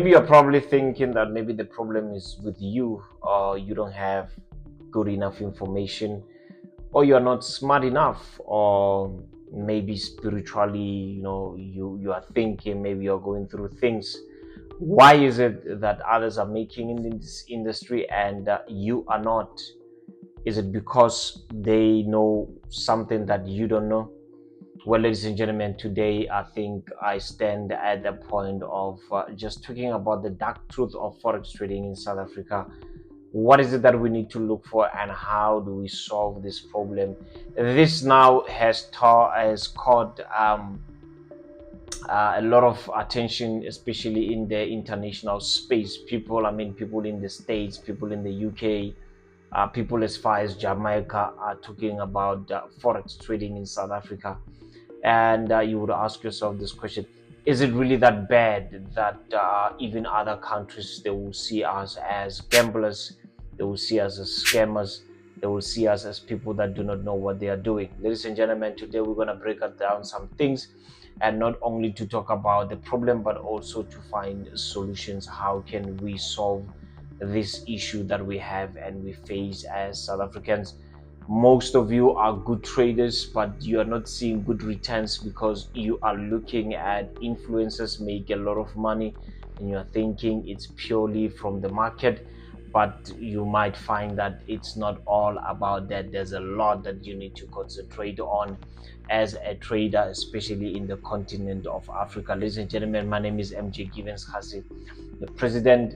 Maybe you're probably thinking that maybe the problem is with you, or you don't have good enough information, or you're not smart enough, or maybe spiritually, you are thinking maybe you're going through things. Why is it that others are making in this industry and you are not? Is it because they know something that you don't know? Well, ladies and gentlemen, today I think I stand at the point of just talking about the dark truth of forex trading in South Africa. What is it that we need to look for, and how do we solve this problem? This now has caught a lot of attention, especially in the international space. People in the States, people in the UK, people as far as Jamaica are talking about forex trading in South Africa. And you would ask yourself this question: is it really that bad that even other countries, they will see us as gamblers, they will see us as scammers, they will see us as people that do not know what they are doing? Ladies and gentlemen, today we're going to break down some things, and not only to talk about the problem but also to find solutions. How can we solve this issue that we have and we face as South Africans? Most of you are good traders, but you are not seeing good returns because you are looking at influencers make a lot of money and you're thinking it's purely from the market. But you might find that it's not all about that. There's a lot that you need to concentrate on as a trader, especially in the continent of Africa. Ladies and gentlemen, my name is MJ Givens Hasi, the president,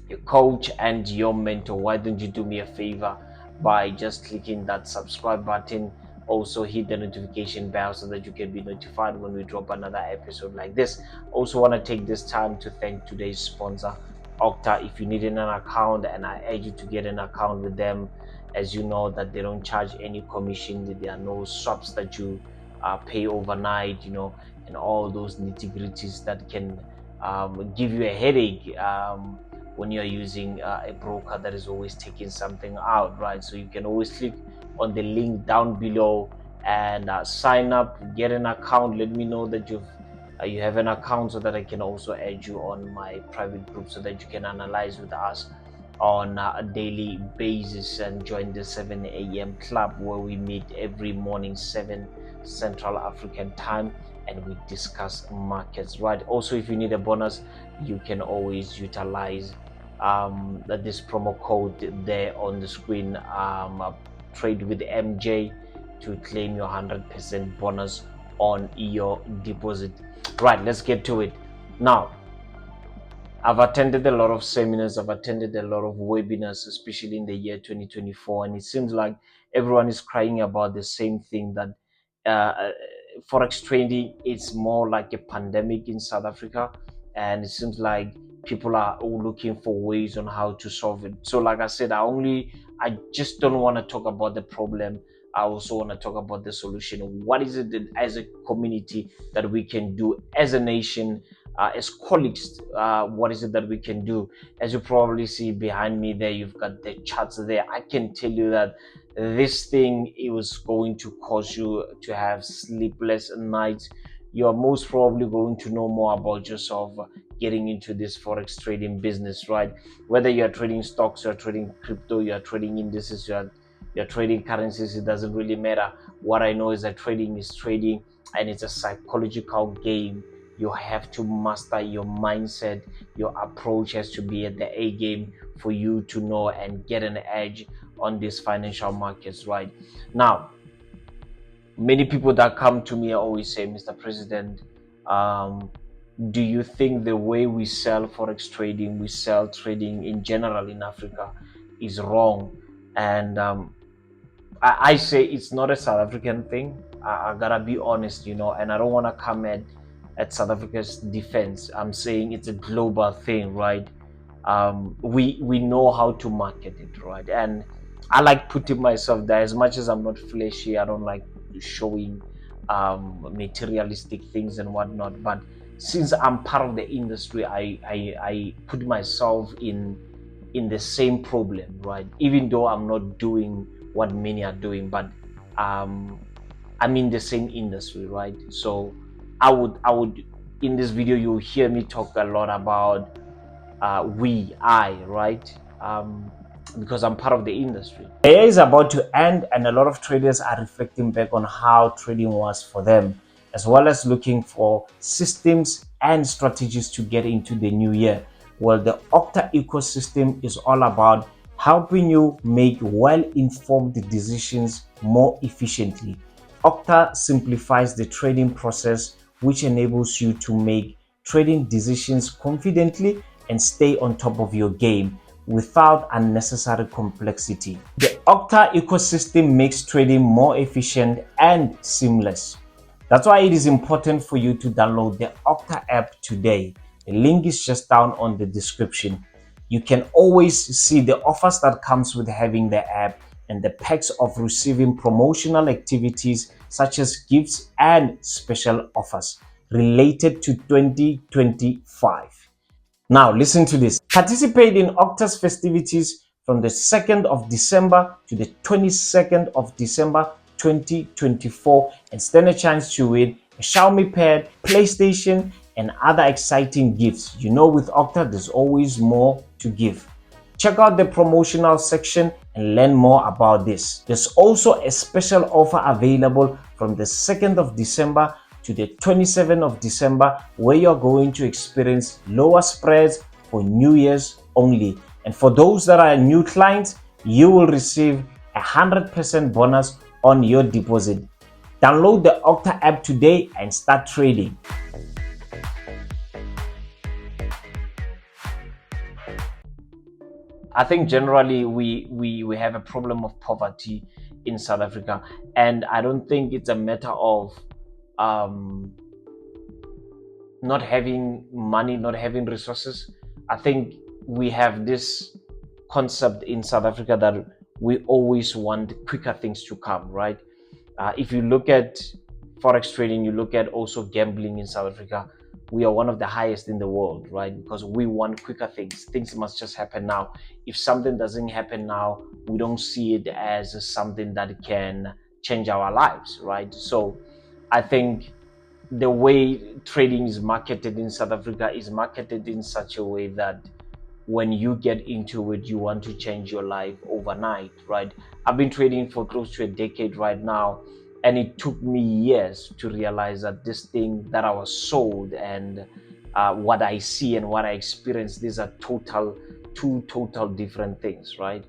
your coach, and your mentor. Why don't you do me a favor by just clicking that subscribe button? Also hit the notification bell so that you can be notified when we drop another episode like this. Also want to take this time to thank today's sponsor, Okta. If you need an account, and I urge you to get an account with them, as you know that they don't charge any commission, there are no swaps that you pay overnight, and all those nitty-gritties that can give you a headache when you're using a broker that is always taking something out, right? So you can always click on the link down below and sign up, get an account. Let me know that you have an account so that I can also add you on my private group so that you can analyze with us on a daily basis and join the 7 a.m. club where we meet every morning, 7 Central African time, and we discuss markets, right? Also, if you need a bonus, you can always utilize this promo code there on the screen, trade with MJ, to claim your 100% bonus on your deposit. Right, let's get to it now. I've attended a lot of seminars, I've attended a lot of webinars, especially in the year 2024, and it seems like everyone is crying about the same thing, that uh, forex trading is more like a pandemic in South Africa, and it seems like people are all looking for ways on how to solve it. So, like I said, I just don't want to talk about the problem. I also want to talk about the solution. What is it that, as a community, that we can do as a nation, as colleagues? What is it that we can do? As you probably see behind me there, you've got the charts there. I can tell you that this thing, it was going to cause you to have sleepless nights. You're most probably going to know more about yourself getting into this forex trading business, right? Whether you're trading stocks, you're trading crypto, you're trading indices, you're trading currencies, it doesn't really matter. What I know is that trading is trading, and it's a psychological game. You have to master your mindset. Your approach has to be at the A game for you to know and get an edge on these financial markets, right? Now, many people that come to me always say, Mr. President, um, do you think the way we sell forex trading, we sell trading in general in Africa, is wrong? And I say it's not a South African thing. I gotta be honest, and I don't want to come at South Africa's defense. I'm saying it's a global thing, right? We know how to market it, right? And I like putting myself there. As much as I'm not flashy, I don't like showing materialistic things and whatnot. But since I'm part of the industry, I put myself in the same problem, right? Even though I'm not doing what many are doing, but um, I'm in the same industry, right? So I would in this video you'll hear me talk a lot about right? Because I'm part of the industry. The year is about to end, and a lot of traders are reflecting back on how trading was for them, as well as looking for systems and strategies to get into the new year. Well, the Octa ecosystem is all about helping you make well-informed decisions more efficiently. Octa simplifies the trading process, which enables you to make trading decisions confidently and stay on top of your game without unnecessary complexity. The Octa ecosystem makes trading more efficient and seamless. That's why it is important for you to download the Octa app today. The link is just down on the description. You can always see the offers that comes with having the app and the perks of receiving promotional activities such as gifts and special offers related to 2025. Now, listen to this. Participate in Octa's festivities from the 2nd of December to the 22nd of December 2024 and stand a chance to win a Xiaomi Pad, PlayStation, and other exciting gifts. You know, with Octa, there's always more to give. Check out the promotional section and learn more about this. There's also a special offer available from the 2nd of December to the 27th of December, where you're going to experience lower spreads for New Year's only. And for those that are new clients, you will receive 100% bonus on your deposit. Download the Octa app today and start trading. I think generally we have a problem of poverty in South Africa, and I don't think it's a matter of not having money, not having resources. I think we have this concept in South Africa that we always want quicker things to come, right? If you look at Forex trading, you look at also gambling in South Africa, we are one of the highest in the world, right? Because we want quicker things. Things must just happen now. If something doesn't happen now, we don't see it as something that can change our lives, right? So I think the way trading is marketed in South Africa is marketed in such a way that when you get into it, you want to change your life overnight, right? I've been trading for close to a decade right now, and it took me years to realize that this thing that I was sold and what I see and what I experience, these are two total different things, right?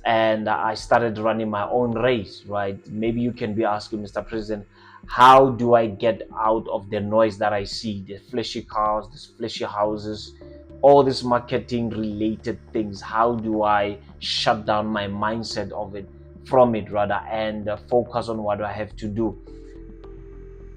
And I started running my own race, right? Maybe you can be asking, Mr. President, how do I get out of the noise that I see, the flashy cars, the flashy houses, all these marketing related things? How do I shut down my mindset of it, from it rather, and focus on what I have to do?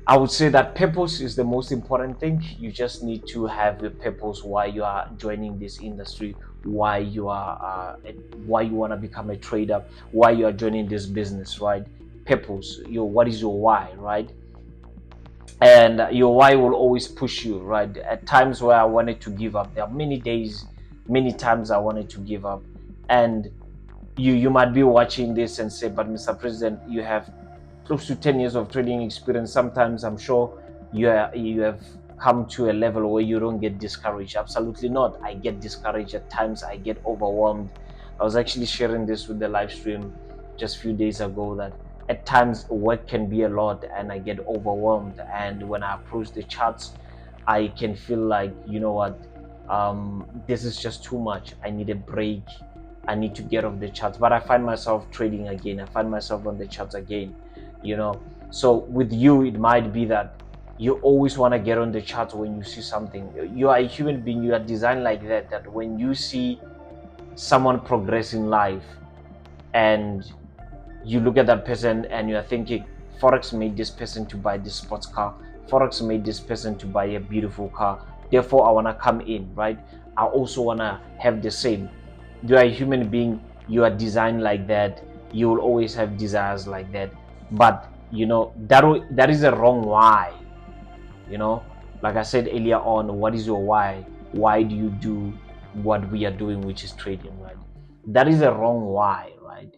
I would say that purpose is the most important thing. You just need to have a purpose why you are joining this industry, why you want to become a trader, why you are joining this business, right? Purpose. What is your why, right? And your why will always push you, right? At times where I wanted to give up, there are many days, many times I wanted to give up, and you might be watching this and say, but Mr. President, you have close to 10 years of trading experience. Sometimes I'm sure you have come to a level where you don't get discouraged. Absolutely not. I get discouraged at times. I get overwhelmed. I was actually sharing this with the live stream just a few days ago that at times work can be a lot and I get overwhelmed, and when I approach the charts I can feel like, you know what, this is just too much. I need a break. I need to get off the charts, but I find myself trading again. I find myself on the charts again, you know. So with you, it might be that you always want to get on the charts when you see something. You are a human being. You are designed like that, that when you see someone progress in life and you look at that person and you're thinking, Forex made this person to buy this sports car. Forex made this person to buy a beautiful car. Therefore, I want to come in, right? I also want to have the same. You are a human being. You are designed like that. You will always have desires like that. But, you know, that is a wrong why. You know, like I said earlier on, what is your why? Why do you do what we are doing, which is trading, right? That is a wrong why, right?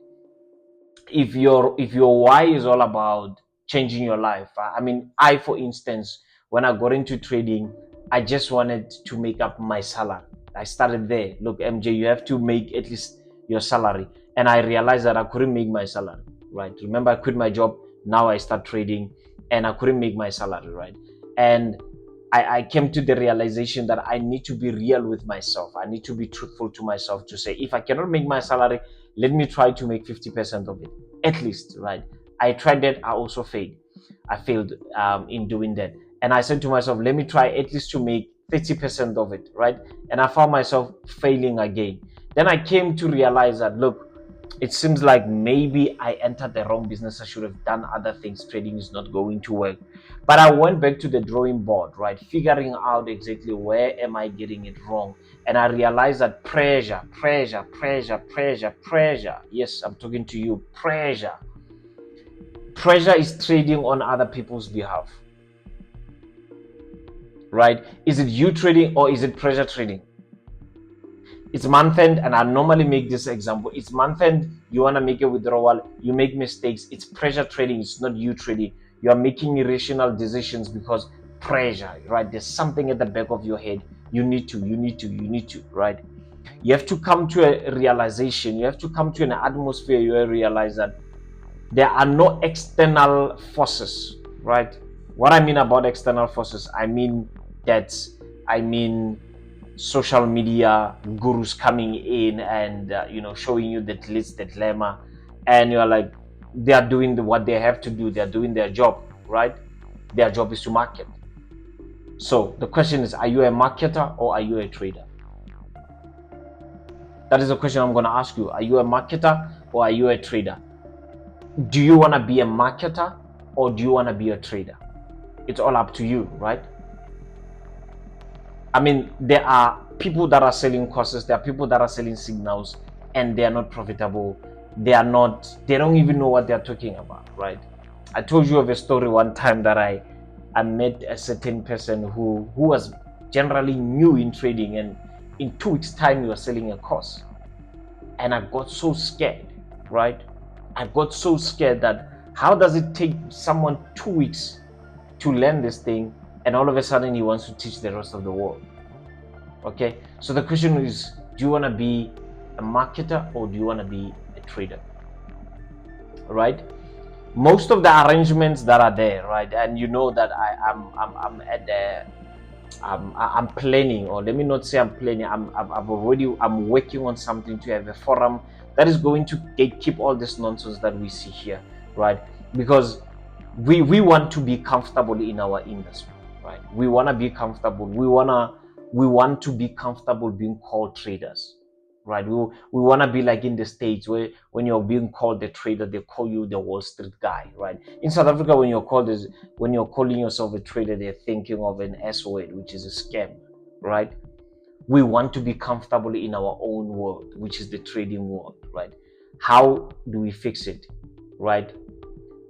If your why is all about changing your life, I mean, for instance, when I got into trading, I just wanted to make up my salary. I started there. Look, MJ, you have to make at least your salary. And I realized that I couldn't make my salary, right? Remember, I quit my job. Now I start trading and I couldn't make my salary, right? And I came to the realization that I need to be real with myself. I need to be truthful to myself to say, if I cannot make my salary, let me try to make 50% of it, at least, right? I tried that. I also failed. I failed in doing that. And I said to myself, let me try at least to make 30% of it, right? And I found myself failing again. Then I came to realize that, look, it seems like maybe I entered the wrong business. I should have done other things. Trading is not going to work. But I went back to the drawing board, right? Figuring out exactly where am I getting it wrong. And I realized that pressure. Yes, I'm talking to you. Pressure is trading on other people's behalf, right? Is it you trading or is it pressure trading? It's month end, and I normally make this example. It's month end, you want to make a withdrawal, you make mistakes. It's pressure trading, it's not you trading. You are making irrational decisions because pressure, right? There's something at the back of your head. You need to, right? You have to come to a realization. You have to come to an atmosphere where you realize that there are no external forces, right? What I mean about external forces, I mean social media gurus coming in and showing you the glitz, the glamour, and you're like, they are doing what they have to do. They are doing their job, right? Their job is to market. So the question is, are you a marketer or are you a trader? That is the question I'm going to ask you. Are you a marketer or are you a trader? Do you want to be a marketer or do you want to be a trader? It's all up to you, right? I mean, there are people that are selling courses, there are people that are selling signals, and they are not profitable. They don't even know what they're talking about, right? I told you of a story one time that I met a certain person who was generally new in trading, and in 2 weeks' time, he was selling a course. And I got so scared, right? I got so scared that how does it take someone 2 weeks to learn this thing, and all of a sudden he wants to teach the rest of the world? Okay, so the question is, do you want to be a marketer or do you want to be a trader? Right? Most of the arrangements that are there, right? And you know that I'm planning, or let me not say I'm planning. I'm working on something to have a forum that is going to gatekeep all this nonsense that we see here, right? Because we want to be comfortable in our industry, right? We want to be comfortable. We want to be comfortable being called traders, right? We want to be like in the States where when you're being called the trader, they call you the Wall Street guy, right? In South Africa, when you're calling yourself a trader, they're thinking of an S word, which is a scam, right? We want to be comfortable in our own world, which is the trading world, right? How do we fix it, right?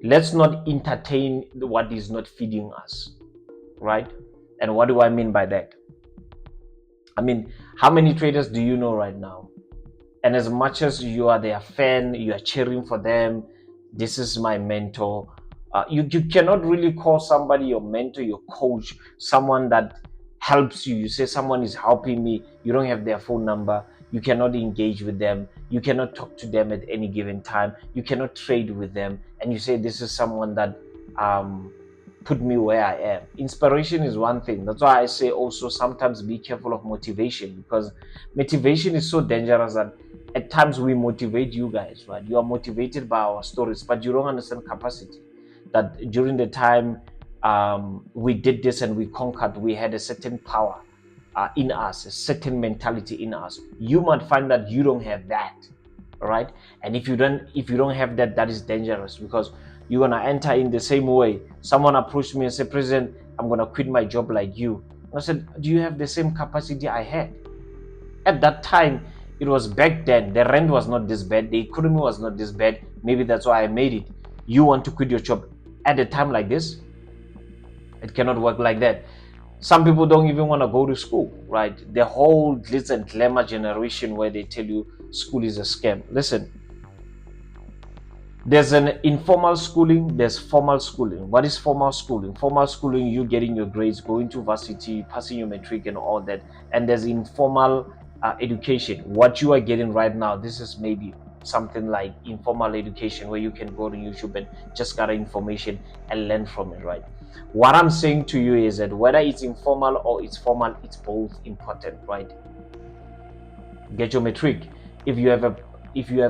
Let's not entertain what is not feeding us, right? And what do I mean by that? I mean, how many traders do you know right now? And as much as you are their fan, you are cheering for them, this is my mentor. You cannot really call somebody your mentor, your coach, someone that helps you. You say someone is helping me. You don't have their phone number. You cannot engage with them. You cannot talk to them at any given time. You cannot trade with them. And you say, this is someone that put me where I am. Inspiration is one thing. That's why I say also sometimes be careful of motivation, because motivation is so dangerous that at times we motivate you guys, right? You are motivated by our stories, but you don't understand capacity. That during the time we did this and we conquered, we had a certain power in us, a certain mentality in us. You might find that you don't have that, right? And if you don't have that, that is dangerous, because you're gonna enter in the same way. Someone approached me and said, President, I'm gonna quit my job like you. And I said, do you have the same capacity I had? At that time, it was back then. The rent was not this bad. The economy was not this bad. Maybe that's why I made it. You want to quit your job at a time like this? It cannot work like that. Some people don't even want to go to school, right? The whole glitz and glamour generation where they tell you school is a scam. Listen, There's an informal schooling, there's formal schooling. What is formal schooling? Formal schooling, you getting your grades, going to varsity, passing your matric and all that. And there's informal education. What you are getting right now, this is maybe something like informal education where you can go to YouTube and just gather information and learn from it, right? What I'm saying to you is that whether it's informal or it's formal, it's both important, right? Get your matric. If you have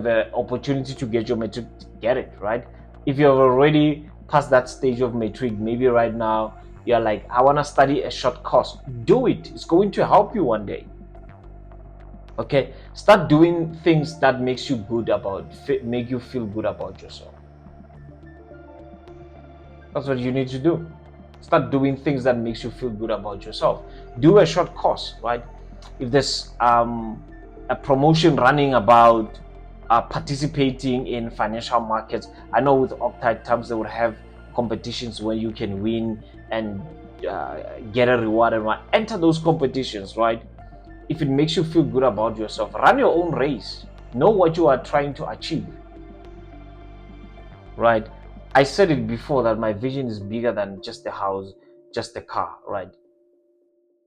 an opportunity to get your matric, get it, right? If you have already passed that stage of matric, maybe right now you're like, I want to study a short course, do it. It's going to help you one day. Okay, start doing things that make you feel good about yourself. That's what you need to do. Start doing things that makes you feel good about yourself. Do a short course, right? If there's a promotion running about participating in financial markets, I know with Optite Terms they would have competitions where you can win and get a reward and enter those competitions, right? If it makes you feel good about yourself, run your own race. Know what you are trying to achieve, right? I said it before that my vision is bigger than just the house, just the car, right?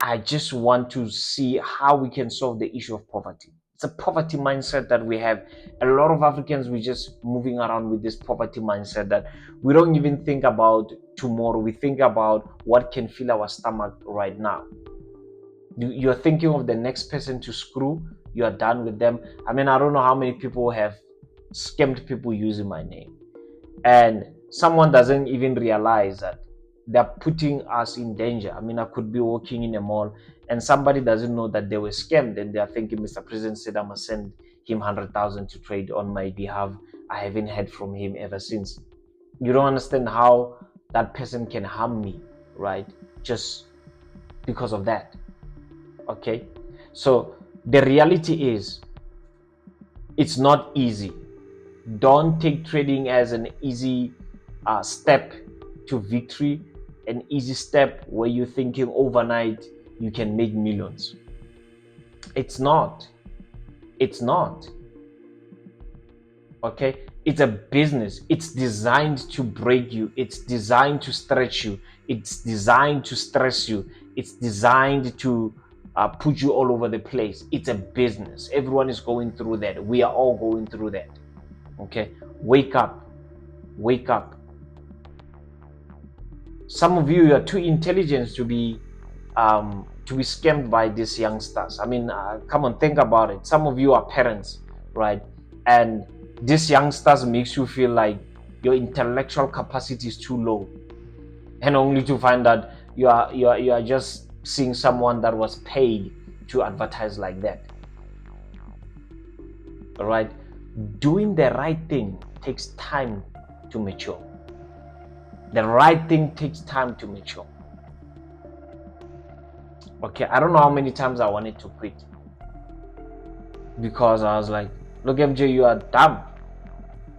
I just want to see how we can solve the issue of poverty. It's a poverty mindset that we have. A lot of Africans, we're just moving around with this poverty mindset that we don't even think about tomorrow. We think about what can fill our stomach right now. You're thinking of the next person to screw. You are done with them. I mean, I don't know how many people have scammed people using my name. And someone doesn't even realize that they're putting us in danger. I mean, I could be walking in a mall and somebody doesn't know that they were scammed and they're thinking Mr. President said I must send him 100,000 to trade on my behalf. I haven't heard from him ever since. You don't understand how that person can harm me, right? Just because of that. Okay? So the reality is it's not easy. Don't take trading as an easy step to victory, an easy step where you're thinking overnight you can make millions. It's not. It's not. Okay? It's a business. It's designed to break you. It's designed to stretch you. It's designed to stress you. It's designed to put you all over the place. It's a business. Everyone is going through that. We are all going through that. Okay, wake up. Some of you are too intelligent to be scammed by these youngsters. I mean, come on, think about it. Some of you are parents, right? And these youngsters makes you feel like your intellectual capacity is too low, and only to find that you are just seeing someone that was paid to advertise like that. All right. Doing the right thing takes time to mature. The right thing takes time to mature. Okay, I don't know how many times I wanted to quit because I was like, look, MJ, you are dumb.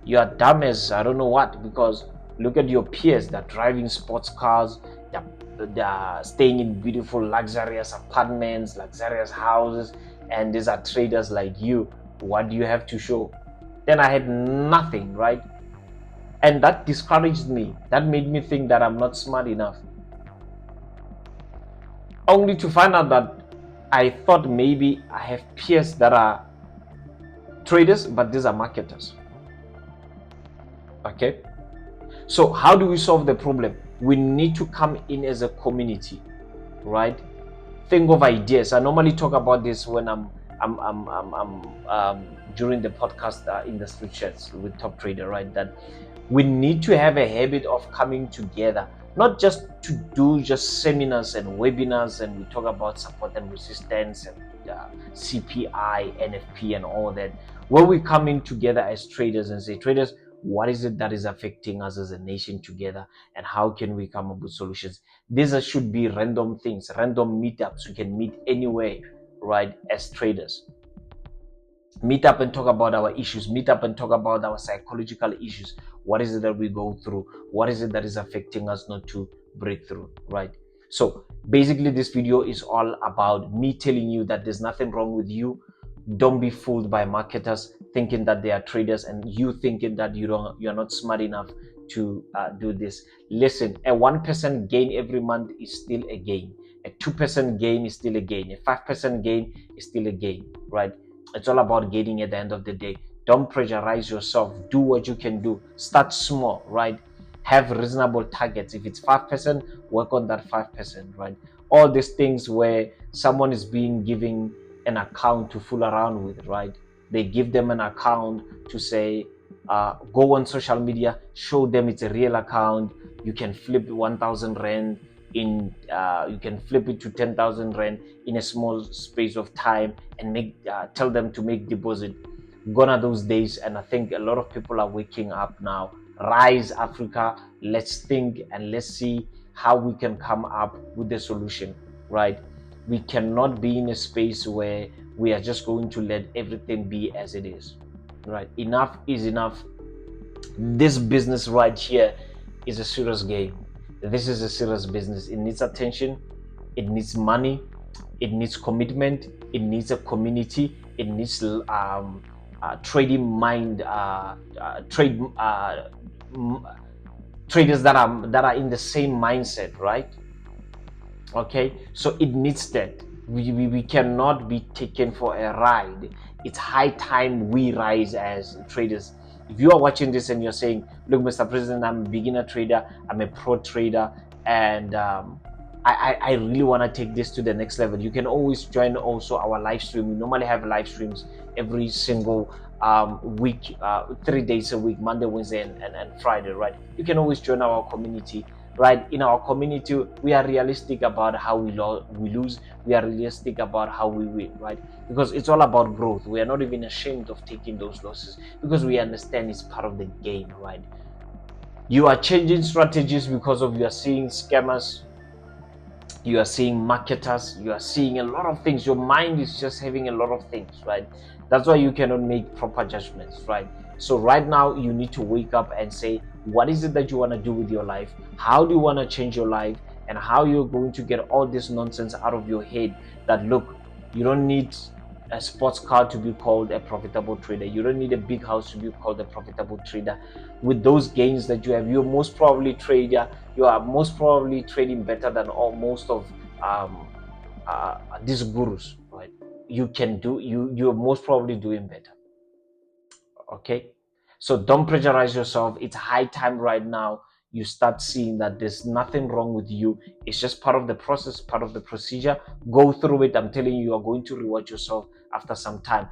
You are dumb as I don't know what, because look at your peers. They're driving sports cars, they're staying in beautiful luxurious apartments, luxurious houses, and these are traders like you. What do you have to show? Then I had nothing, right? And that discouraged me. That made me think that I'm not smart enough. Only to find out that I thought maybe I have peers that are traders, but these are marketers. Okay? So how do we solve the problem? We need to come in as a community, right? Think of ideas. I normally talk about this when I'm during the podcast in the street chats with Top Trader, right? That we need to have a habit of coming together, not just to do just seminars and webinars and we talk about support and resistance and CPI, NFP and all that, where we come in together as traders and say, traders, what is it that is affecting us as a nation together and how can we come up with solutions? These should be random things, random meetups. We can meet anywhere, right, as traders. Meet up and talk about our issues, meet up and talk about our psychological issues. What is it that we go through? What is it that is affecting us not to break through, right? So basically this video is all about me telling you that there's nothing wrong with you. Don't be fooled by marketers. thinking that they are traders, and you thinking that you're not smart enough to do this. Listen, a 1% gain every month is still a gain. A 2% gain is still a gain. A 5% gain is still a gain, right? It's all about gaining at the end of the day. Don't pressurize yourself. Do what you can do. Start small, right? Have reasonable targets. If it's 5%, work on that 5%, right? All these things where someone is being given an account to fool around with, right? They give them an account to say, go on social media, show them it's a real account. You can flip 1,000 rand in, you can flip it to 10,000 rand in a small space of time, and tell them to make deposit. Gone are those days, and I think a lot of people are waking up now. Rise, Africa. Let's think and let's see how we can come up with the solution, right? We cannot be in a space where we are just going to let everything be as it is, right? Enough is enough. This business right here is a serious game. This is a serious business. It needs attention, it needs money, it needs commitment, it needs a community, it needs trading mind, traders that are in the same mindset, right? Okay, so it needs that. We cannot be taken for a ride. It's high time we rise as traders. If you are watching this and you're saying, look, Mr. President, I'm a beginner trader, I'm a pro trader, and I really want to take this to the next level, you can always join also our live stream. We normally have live streams every single week, 3 days a week, Monday, Wednesday, and Friday, right? You can always join our community. Right, in our community, we are realistic about how we lose. We are realistic about how we win, right? Because it's all about growth. We are not even ashamed of taking those losses because we understand it's part of the game, right? You are changing strategies because of you are seeing scammers, you are seeing marketers, you are seeing a lot of things. Your mind is just having a lot of things, right? That's why you cannot make proper judgments, right? So right now you need to wake up and say, what is it that you want to do with your life? How do you want to change your life? And how you're going to get all this nonsense out of your head that, look, you don't need a sports car to be called a profitable trader. You don't need a big house to be called a profitable trader. With those gains that you have, you are most probably trading better than most of these gurus, right? You're most probably doing better. Okay, so don't pressurize yourself. It's high time right now you start seeing that there's nothing wrong with you. It's just part of the process, part of the procedure. Go through it. I'm telling you, you are going to reward yourself after some time.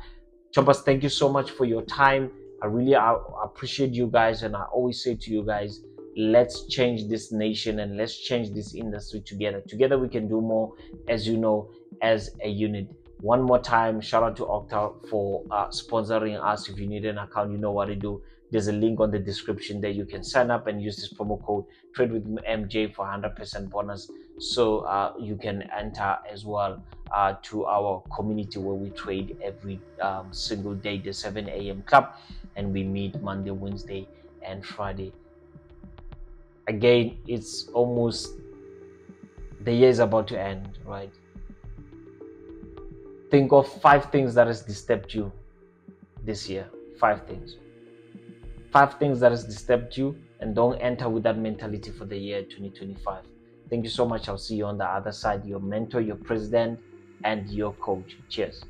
Choppers, thank you so much for your time. I really appreciate you guys, and I always say to you guys, let's change this nation and let's change this industry together. Together we can do more, as you know, as a unit. One more time, shout out to Okta for sponsoring us. If you need an account, you know what to do. There's a link on the description there. You can sign up and use this promo code Trade with MJ for 100% bonus. So you can enter as well to our community where we trade every single day, the 7 a.m. club, and we meet Monday, Wednesday, and Friday. Again, it's almost, the year is about to end, right? Think of 5 things that has disturbed you this year. 5 things. 5 things that has disturbed you, and don't enter with that mentality for the year 2025. Thank you so much. I'll see you on the other side. Your mentor, your president, and your coach. Cheers.